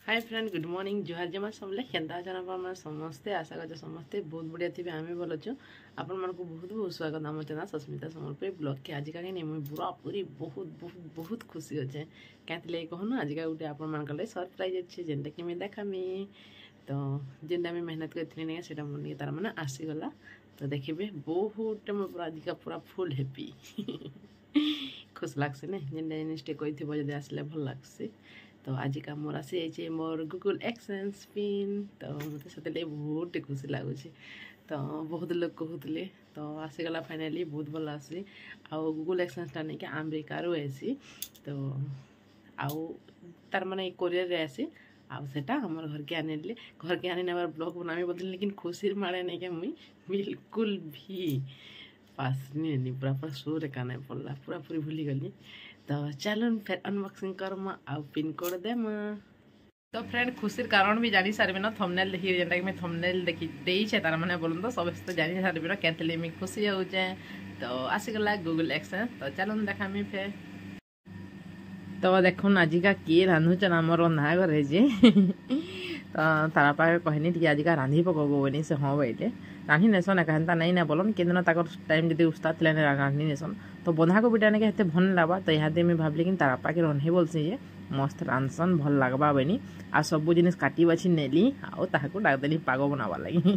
Hi friend good morning जुहार जमा समले केन्ता जन समस्ते आशा कर समस्ते बहुत बढ़िया थे आम भल अच्छु आपण मानक बहुत बहुत स्वागत आम चैनल सस्मिता सम्बलपुर ब्लॉग के आज का मुझे पूरा पूरी बहुत बहुत बहुत खुशी अच्छे क्या कहूँ आज का गोटे आपण सरप्राइज अच्छे जेनटा कि मुझे देखामी तो जेनटा मुझे मेहनत करी से मुझे तार मैंने आसीगला तो देखिए बहुत मुझे पूरा आज का पूरा फुल हैप्पी खुश लगसे ना जेनटा जिनिसटे कही जब आसले भल लगसी तो आज का मोर आसी मोर गूगल एक्सचेंज पिन तो मतलब से बहुत खुशी लगुच तो बहुत लोग कहते तो आसीगला फाइनाली बहुत भल आसी आउ गूगल एक्सचेंजटा नहीं कि अमेरिकार आसी तो आउ तार माने कोरियर रे आसी आटा आम घर के आने घर के आने नबार ब्लॉग बनामी बोलते लेकिन खुशी मारे नहीं क्या मुई बिल्कुल भी पास नहीं पूरा पूरा शो रे काने पड़ला पूरा पूरी भूली गली तो चलो फिर अनबॉक्सिंग करमा आउ पिन कोड देमा तो फ्रेंड खुशीर कारण भी जानी सारे ना थंबनेल देखि जेंटा कि मैं थंबनेल देखि देई छे तार माने बोलन तो सब तो जानी सारे ना केतले में खुशी हो जाए तो आसी गला गूगल एक्सचेंज तो चलो देखा मी फिर तो देखुन आज का किए रांधुचन आमर रंधा घर जे तो तारा पाखे कहनी टी आज का रांधि पकबो बनी से हाँ बोले रांधि नेसन एका हेन्ता नहीं ना बोलन किन टाइम जब उस्ताद थे रांधि नेसन तो बंधा कोबीटा ने हेते भल लगवा तो यहाँ मुझे भाविली कि तारा पाखे रंधे बोलसी जे मस्त रांधसन भल लगवा बनी आ सब जिन काटी बाछी नेली आउ डाकदेली पाग बनावा लगी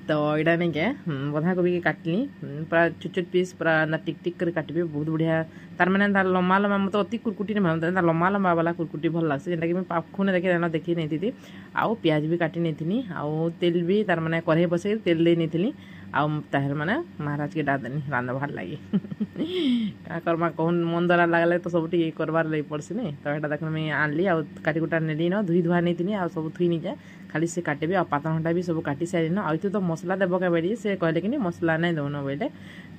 तो यहाँ नहीं के बंधा कोबी के काटली पूरा छोट छोट पीस पूरा टिक टिक कर काटबे बहुत बढ़िया तार मैंने लम्बा लम्बा मतलब अति कुरकुटी नहीं भावता लम्बा लम्बा वाला कुरकुटी भल लगसे जेनटा कि मैं पाखुने देखी नहीं थी आउ प्याज भी काटी नहीं थी आउ तेल भी तार मैंने कढ़ाई बसई तेल दे नहीं थी आउ ताहर मैंने महाराज के डादेनी रांध बाहर लगी क्या करमा कहून मन द्वारा लगले तो सब टी करवार लगे पड़सी नहीं तो यहाँ देख मुझे आनली आ काटी कुटा नेली न धुई धुआ नहीं थी आ सब थुई नहीं जाए खाली से काटे आ पाता घंटा भी सब काटी सारी न आउ तो मसला देव के बेड़ी से कहले कि मसला नहीं दौन बोले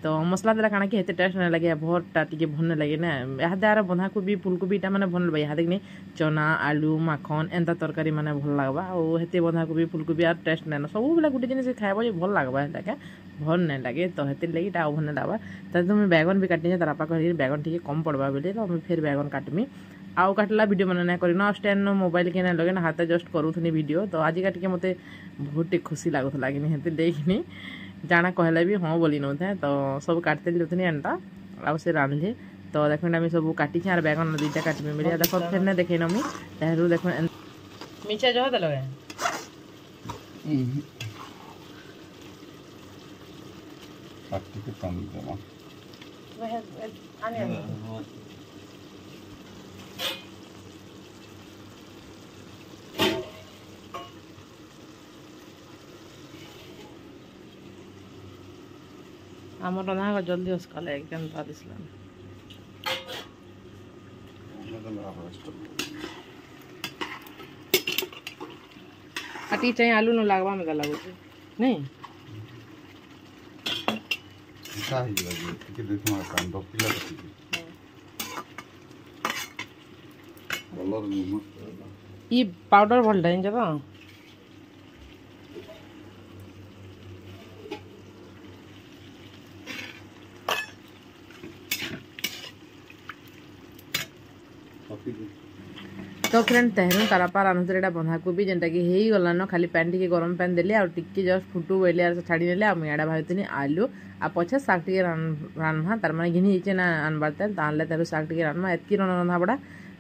तो मसला देला काना कि हेते टेस्ट नहीं लगे भरटा टी भल नहीं लगे ना यहाँ आर बंधा कोबी फुलकोबीटा मैंने भल लगे यहाँ देखनी चना आलू माखन एंता तरकारी मैंने भल लगवा और हेते बंधा कोबी फुलकोबी आर टेस्ट नहीं सब बेला गोटे जिन खाइब भल लगवा है भल नहीं लगे तो हेते लगे भल नहीं लगवा तो मुझे बैगन भी काटी तारा कह बैगन टी कम पड़वा बोले तो मुझे फिर बैगन काटमी आउ काटला वीडियो मैंने ना कर स्टैंड मोबाइल के ना लगे ना हाथ जस्ट करूथनी वीडियो तो आज का टे मत बहुत खुशी लगुला कि हेते देखनी जाना कहले भी हाँ बोली नौ तो सब काटते जाऊनी एंटा आउ से रांधे तो देख सब काटी और बैगन दुईटा काटमी मिले देख फिर देखे नमी तहरु देख मिर्चा जो दे आम रंधा जल्दी उसका एकदम दिसला आटी चाहिए आलू न लगवा में लगुच नहीं ये पाउडर भल डाइन जब तो फ्रेंड तहरु तारापा रांधुते बंधा कोबी जेनटा कि हो गला न खाली पैन टी गरम पैन देली आ टिके जस्ट फुटू बोले छाड़ी नेले आ मुझे भाई आलू आ पछे शाग टी रान्मा तार मैंने घिनी ना आनबार तेल तार शाग टी रान्मा एतकी रंधा बड़ा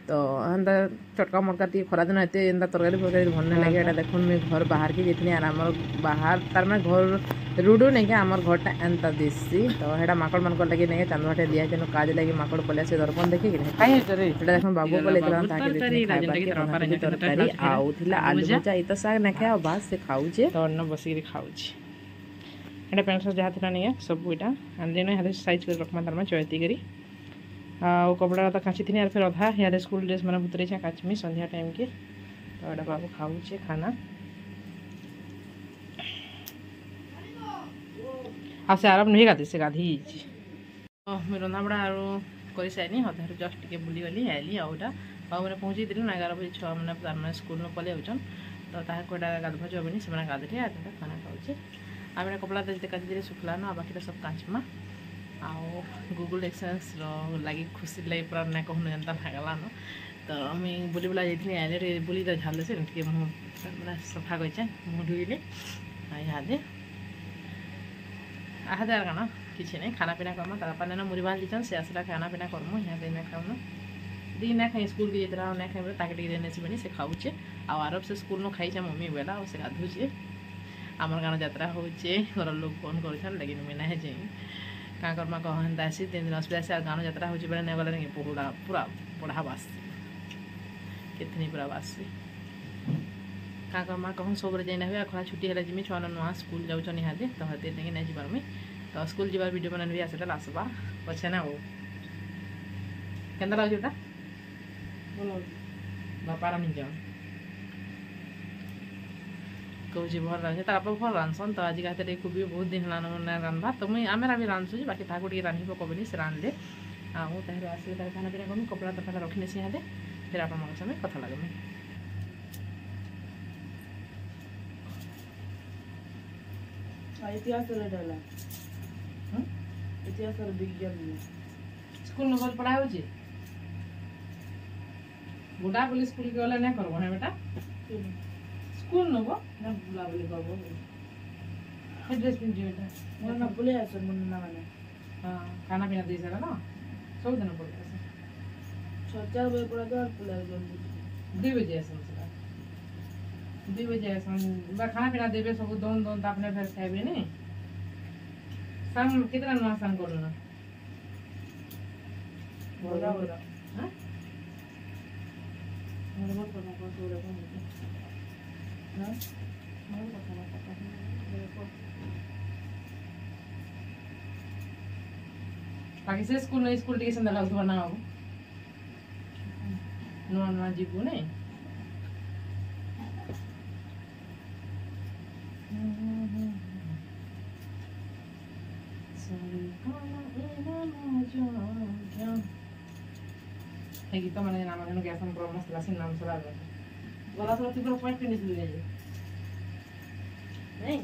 तो एंता चटका मटका टी खरा दिन एत एंता तरकारी फरकारी भल नहीं लगे देख मुझे घर बाहर के जाती आर आम बाहर तार मैं घर रुडू नहीं क्या आमर घरटा एंता दिसी तो हेटा माकड़ मानक लगे नहीं चांदवाटे दिया तेन काज लगे माकड़ पलिया से दर्पण देखी देख बाबू को तरकारी आउ आलू भजा ये तो शाग नहीं खाए बात से खाऊे तो अन्न बसिक खाऊे एटा पेंट सर्ट जहाँ थी नहीं सब यहाँ आनली ना साइज कर रखमा तार चयती करी आ कपड़ा तो काची थी फिर अधा यहाँ स्कूल ड्रेस मैंने भुतरे काचमी संध्या टाइम के तो यहाँ बाबू खाऊे खाना आ से आराम नहीं गाधी से गाधी मुझे रंधा बड़ा आर कर सारे अधार जस्ट टे बुली गली आइली आउटा बाबू मैंने पहुँची दिल 11 बजे छुआ मैंने स्कूल में पलि जाऊन तो ताकि गाधुआ जबनी से गाधे खाना खाऊे आ मैंने कपड़ा काची सुखला न बाकी सब काचमा आउ गूगल एक्सचेंज लगी खुशी लगे पूरा ना कहूँ एंता भागला न तो मुझे बुली बुला जाइए आइले बुली तो झाल से टे मुँह मैंने सफा कर मुँह धोइले इहादे आहादे आर कण किसी नहीं खाना पीना करम तार पाने मुड़ी बांध दीचन से आसला खाना पीना करमु इहादे ना खाऊन दी ना खाई स्कूल की जाता ना खाई ताके टिके देने से खाऊचे आरब से स्कूल नु खाई मम्मी बेला से गाधुचे आमर गाँव यात्रा होचे घर लोग फोन कर लेकिन मुझे ना जाए क्या करमा कहता आसी 3 दिन असुविधा से गाँव यात्रा हो बेले नहीं गले पूरा पूरा पढ़ा बास कितनी पूरा बास क्या करमा कहूँ सब जाइना हुए खरा छुट्टी है जिमी छुआ नुआ स्कूल जाऊँ निहाती तो हते नहीं जापारमी तो स्कूल जाबार वीडियो बना भी आसला आसबा पछे ना वो केन्दा लगे बापार निज कौच भल लगे तार भल रांधसन तो आज हाथ कोबी बहुत दिन है रांधवा तो मुझे आम भी रांधुची बाकी ताको टे रांधि पकबनी से रांधले आसले तार खाना पीना करूँ कपड़ा तपड़ा रखने से यहाँ फिर आप सामने कथा लगमी इतिहास विज्ञान स्कूल में बहुत पढ़ा हो बुढ़ा बोली स्कूल के वाला नहीं करबो है बेटा स्कूल नबो ना बुलाबुली करबो ड्रेस पिन बेटा मोर ना बुले आसन मन ना माने हां खाना पीना दे सला ना सब दिन पड़ता है 4 बजे पड़ा तो बुला जल्दी 2 बजे आसन सला 2 बजे आसन बा खाना पीना देबे सब दोन दोन तो अपने फिर खाइबे नहीं संग कितना नुआ संग करो ना बोला बोला हां मोर बहुत पता को तो रे हां मोर पता बाकी से स्कूल टिकेशन देला उसको बनाओ नुआ नुआ जीबू नहीं है गीत मैंने नाम है गैस हम प्रॉब्लम क्लास नाम सला गला तो तीन पॉइंट फिनिश ले जाए नहीं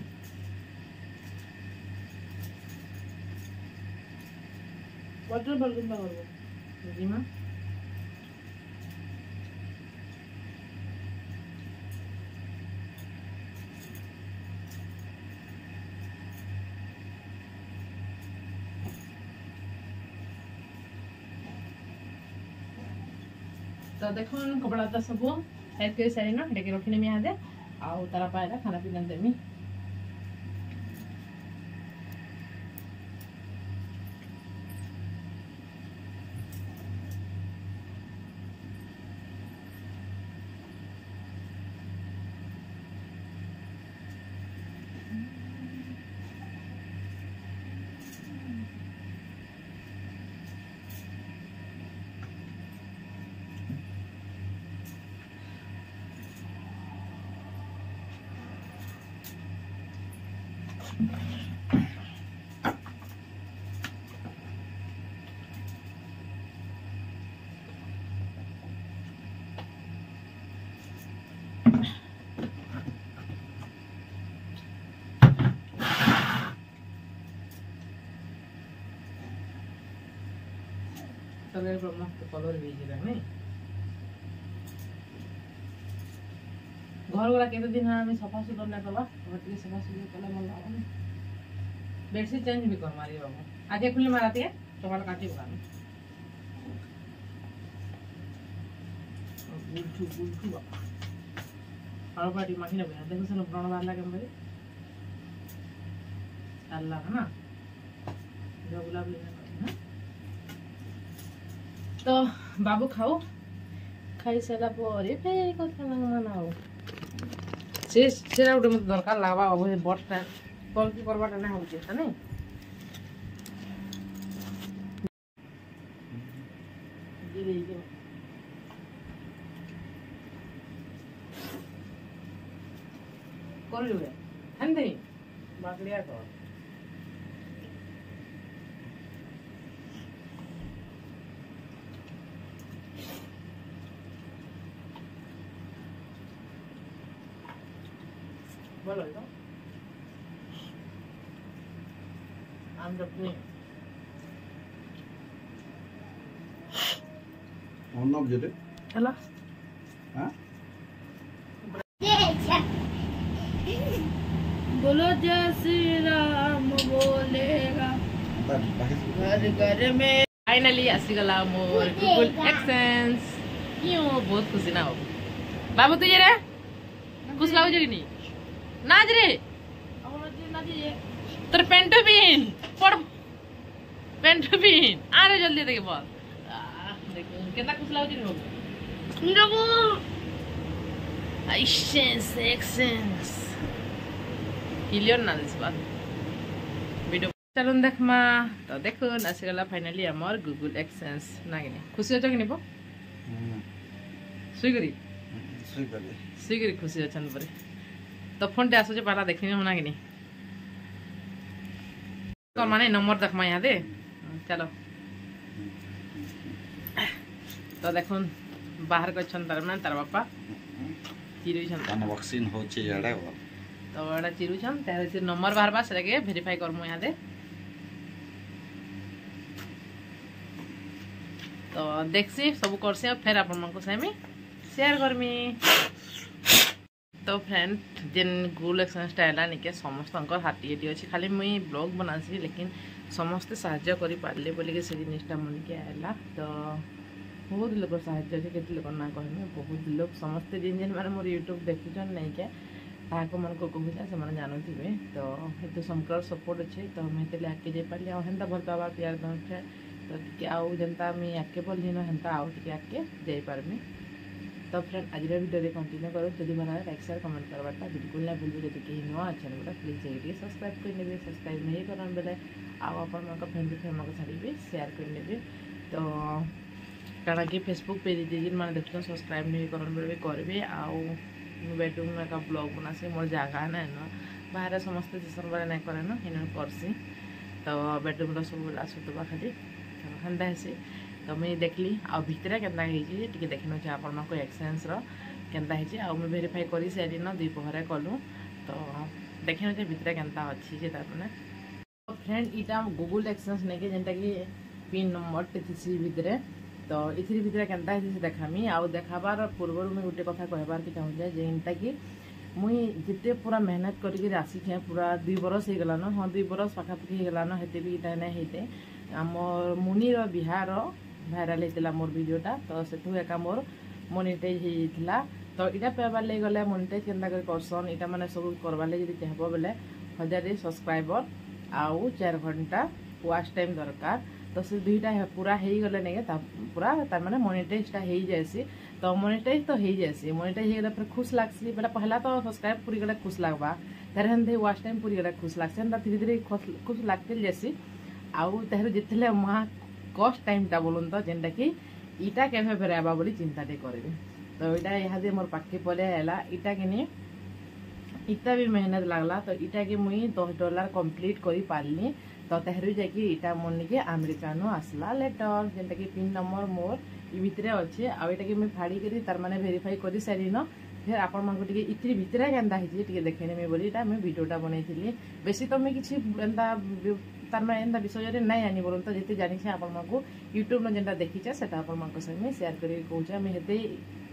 वाटर बल्ब ना करबो जी मां तो देखो कपड़ा तो सब साइज कर सारी ना ढेके रखने में आदे आउ तारा पाएला खाना पीना देमी कलर पर मस्त कलर भी है नहीं घर वाला केते दिन हमें सफा सुथरा ना करबा घर के सफा सुथरा कला मन लावन बेडशीट चेंज भी कर मारी बाबू आगे खुले मारती है चपाल काटी बगानी गुलछू बाबा और पार्टी माखी ना बना देखो से प्राण बांध लगे मेरे अल्लाह है ना जो गुलाब लेना है तो बाबू खाओ खाई सारा पर फेर कथा मानाओ से गोटे मत दरकार लगवा बाबू बर्षा कल की करवाटा ना होचे है नहीं कर लियो है नहीं बाकलिया कर बोलो तो आम चटनी অর্ণব যেতে चलो हां बोलो जय श्री राम बोलेगा घर घर में। फाइनली आसीगला मोर गूगल एक्सेंस क्यों बहुत खुशी ना हो बाबू तुझे रे खुश लागो कि नहीं नाच रे तोर पेंट पिन पड़ पेंट पिन आ रे जल्दी देखे बोल देखो कितना खुश लागो कि नहीं बाबू एक्सेंस एक्सेंस क्लियर ना दिस बात वीडियो चलो देखमा तो देखो आसीगला फाइनली हमर गूगल एक्सेंस ना कि खुशी हो कि नहीं स्वीकरी खुशी अच्छन परे तो फोन टे आसो पाला देखनी होना कि नहीं कौन माने नंबर देखमा यहाँ दे चलो तो देखो बाहर को छन तार में तार बापा चिरू छन अनबॉक्सिंग हो छे याडा तो एडा चिरू छन तार से नंबर बाहर बास रगे वेरीफाई करमु यहाँ दे तो देखसी सब करसी फिर आपन मन को सेमी शेयर करमी तो फ्रेंड जेन गूगल एक्सेंस स्टाइल निके समस्त हाथी एटी अच्छी खाली मुई ब्लॉग बनासी लेकिन समस्ते साहाय्य करि पारले बोली के से जिनिसटा मन के आला तो बहुत लोग साहाय्य अच्छे केते लोग ना कहमे बहुत लोग समस्ते जिन जिन माने मोर यूट्यूब देखुछन नहीं के ताको मन को कहूला से माने जानथिबे तो एते समकर सपोर्ट अच्छे तो मैं तेले आके जे पाली आ हेंता भल पावा प्यार दे तो टिके आउ जनता मी आके बोली न हेंता आउ टिके आके जे पारमी तो फ्रेंड आज वीडियो कंटिन्यू करो जदि भला लाइक शेयर कमेंट करवाटा बिल्कुल ना भूलबे जदि कहीं नुआ चैनल गुला प्लीज जाइए सब्सक्राइब कर नेबे सब्सक्राइब नहीं करन बेले आउ अपन मन का फ्रेंड फेम को छाड़ीबे शेयर कर नेबे तो काना कि फेसबुक पेज जिन माने देखछन सब्सक्राइब नहीं करन बेले करबे आउ बेडरूम में का ब्लॉग बनासे मोर जगह ना न बाहर समस्त जिसन बारे नहीं करे न हिन करसी तो बेडरूम रो सब आसुतबा खाली हंदा है तो मुझे देखली आ भितर केन्ता टे देखने आप एक्सेंस केन्ता आ वेरीफाई कर सारी न दुपहर कलु तो देखने भितर केन्ता अच्छी तारमाने फ्रेंड इटा गूगल एक्सेंस नहीं जेनटा कि पिन नंबर टी भितर तो इथिर भितर केन्ता देखामी आउ देखाबार पूर्व मुझे गोटे कथा कहबार के चाहूँ जेनटा कि मुई जिते पूरा मेहनत करके आसिखे पूरा 2 बरस हो गलान हाँ 2 बरस पाखापाखि हो गलान हेते भी इटा नहीं होते आमर मुनिर बिहार भाइराल होता मोर वीडियोटा तो से एका मोर मोनेटाइज होता तो इटा पाइबार लगे गले मोनेटाइज केन्ता करसन इटा माने सब करबार लगे जब चाहब बोले 1000 सब्सक्राइबर आउ 4 घंटा वाच टाइम दरकार तो से दुईटा पूरा हो गले नहीं पूरा तार माने मोनेटाइजटा हो जाएसी तो मोनेटाइज तो हो जाएसी मोनेटाइज हो गले फिर खुश लागसी बेटा पहला तो सब्सक्राइब पूरी गले खुश लागबा तार हेंदे वाच टाइम पूरी गले खुश लागसे धीरे धीरे खुश लागते जैसी आउ तार जितले वहाँ कस्ट टाइमटा बोलून तो जेनटा कि इटा केभे फेर आबा बोली चिंताटे करबे तो इटा इहादे मोर पाखे पले आला इटा किनी इटा भी मेहनत लागला तो इटा के मुई $10 कंप्लीट करी पारली तो तहरु जाकी इटा मन के अमेरिकानो आसला लेटर जेनटा कि पिन नंबर मोर इ भितरे अच्छे आ इटा के मुई फाड़ी करी तार माने वेरीफाई करी सारी न फिर आपण मन को टिके इत्री भितरे केनता हिची टिके देखेने में बोली इटा मैं वीडियोटा बनाइथिली बेसी तो मैं किछि एंदा तार माने एंदा विषय रे नै आनी बोलून तो जेते जानि छे आपण मन को YouTube न जेनता देखि छे सेटा आपण मन को संगे शेयर करी कहूछे मैं हेते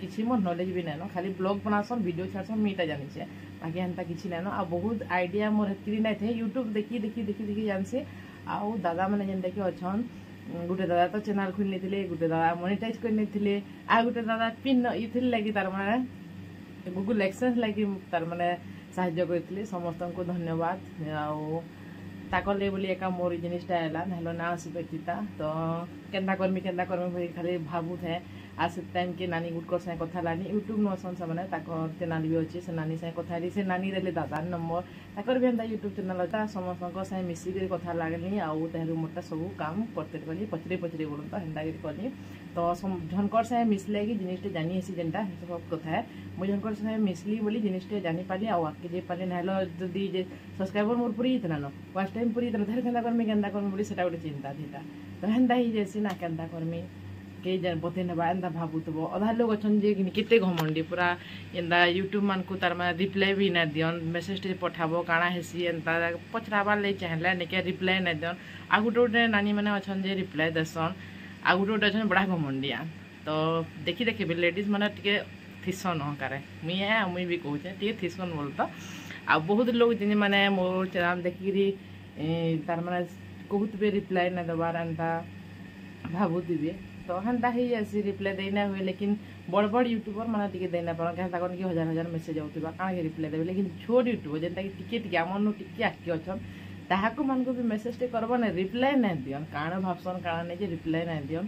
किछि मोर नॉलेज भी नै न खाली ब्लॉग बनासन वीडियो छाड़सन मीटा जानि छे बाकी एंता किछि नै न आ बहुत आइडिया मोर हेतरी नै थे YouTube देखि देखि देखि देखि जानसे आउ दादा माने जेनता कि अछन गुटे दादा तो चैनल खोल नेथिले गुटे दादा मोनेटाइज कर नेथिले आ गुटे दादा पिन इथिल लागि तार माने गूगल एक्सेंस लागि तार माने साहाय्य करथिले समस्त को धन्यवाद आउ ताकले बोली एका मोर जिनिसटा आला नहलो ना आसीता तो केन्ता करमी खाली भाबू थे आ से टाइम के नानी गुटकर से कथा लानी यूट्यूब न सन से माने ताकर चैनल भी अछि से नानी से कथा से नानी रेले दादा नंबर ताकर भी एंता यूट्यूब चैनल था समस्त को से मिसी के कथा लागनी आउ तेहरु मोटा सब काम करते गली पचरे पचरे बोलूँ तो हेंता कली तो झनकर से मिसले कि जिनिसटे जानी आसी जेनटा सब कथा है मुझे झनकर से मिसली बोली जिनिसटे जानी पाली आउ आके जे पाली नहलो जदी जे सब्सक्राइबर मोर पूरी इतना न फर्स्ट टाइम पूरी इतना धर केंदा करमी बोली सेटा गोटे चिंता थीता तो हेंता ही जैसी ना केंदा करमी के जन बते नबा एंदा भाबुतबो अधा लोग अछन जे केते घमंडी पूरा एंदा यूट्यूब मान को तार माने रिप्लाई भी ना दियन मैसेज टे पठाबो काना हेसी एंता पचराबा ले चाहला नेके रिप्लाई ना दियन आ गुटे नानी माने अछन जे रिप्लाई देसन आ गुटे अछन बड़ा घमंडिया तो देखी देखी लेडीज मैंने टे थिसन हकारे मुई भी कहूचे टे थिसन बोल तो आ बहुत लोग जिन मैंने मोर चैनल देखिकी तार मैंने कहते रिप्लाई ना देवार एंता भावुवे तो हेन्ता ही जासी रिप्लाई देना हुए लेकिन बड़ बड़ यूट्यूबर मैंने टे देना पार क्या कि हजार हजार मेसेज आउथबा काण के रिप्लाई देवे लेकिन छोट यूट्यूबर जेनता कि टिके आमन टिके आगे अच्छन ताहाको मान को भी मेसेज टे करब ना रिप्लाई ना दियन काण भावसन काण नहीं रिप्लाई ना दियन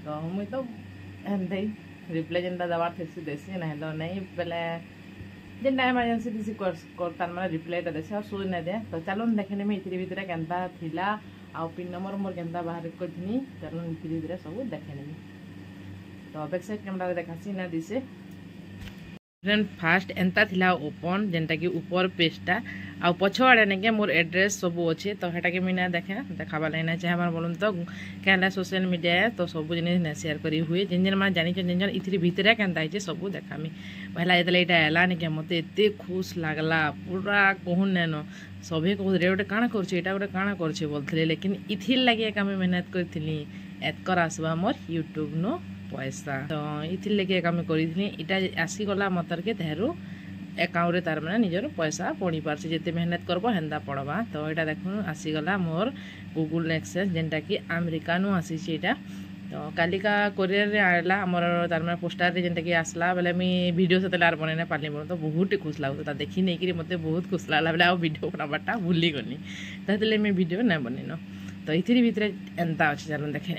तो मुई तो हेन्ते रिप्लाई जेनता देवार थे देसी ना तो नहीं बेले जेनता एमरजेंसी किसी तार मैंने रिप्लाईटा देसी और सुई ना दे तो चलो देखे मैं इथि भितर केन्ता थिला आ पिन नंबर मोर केन्ता बाहर करथिनी चलो इथि भितर सब देखे तो बैक साइड कैमरा देखासी ना दिसे फ्रेंड फास्ट एंता थिला ओपन जेनटा कि ऊपर पेजटा आ पछ आड़े नेके मोर एड्रेस सब अच्छे तो हेटा के मिना देखे देखाबा लाइन चाहे हमार बोलूँ तो क्या सोशल मीडिया तो सब जिन शेयर करी हुए जिन जिन मैंने जानी जिन जिन इथि भितर केन्ता है सब देखामी पहला ये एला निके मत एत खुश लगला पूरा कहून नैन सभी कहते गोटे काण कर गोटे काण कर बोलते लेकिन इथिर लगे आम मेहनत करी एतकर आसवा मोर यूट्यूब नो पैसा तो इथिर लगे आम करी आसीगला मतर के तेहरू एकाउंट तार मैंने निजर पैसा पड़ी पार्सी जिते मेहनत करब हेन्दा पड़वा तो यहाँ देखो आसीगला मोर गूगल एक्सेस जेनटा कि अमेरिका नु आसी तो कालिका कोरियर आला आमर तार मैंने पोस्टार रे जेनटा कि आसला बेले मुझे वीडियो से आर बन पार्ली बोल तो बहुत खुश लगता देखी नहीं कि मत बहुत खुश लगला बेले वीडियो बनाबाटा भूली गनी तो मुझे वीडियो ना बनन तो इथिर भितर एंता अच्छे चलो देखे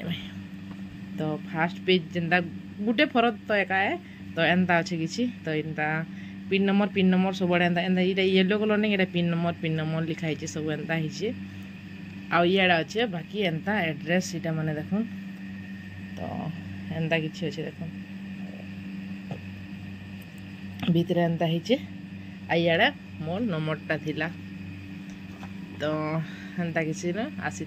तो फास्ट पेज जेनता गुटे फरक तो एका है तो एंता अच्छे किसी तो एंता पिन नंबर सब एंता एंता ये येलो कलर नहीं ये पिन नंबर लिखाई सब एंता ही आड़ा अच्छे बाकी एंता एड्रेस इटा माने देख तो एंता किसी अच्छे देख भितर एंता आड़ा मोर नंबरटा थिला तो एंता किसी ना आसी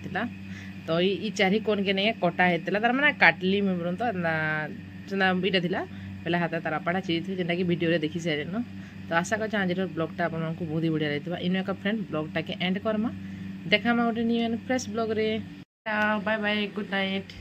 तो ये चारि कोन के नहीं कटा होता तार मैंने काटली मैं बोलूँ तो इटा थिला पहले हाथ तार आपड़ा चीज थी जेनटा कि वीडियो देखी सारे न तो आशा कर आज ब्लॉगटा आपको बहुत ही बढ़िया रही इन एक फ्रेंड ब्लॉगटा के एंड करमा देखा गोटे न्यू फ्रेश ब्लॉग रे बाय बाय गुड नाइट।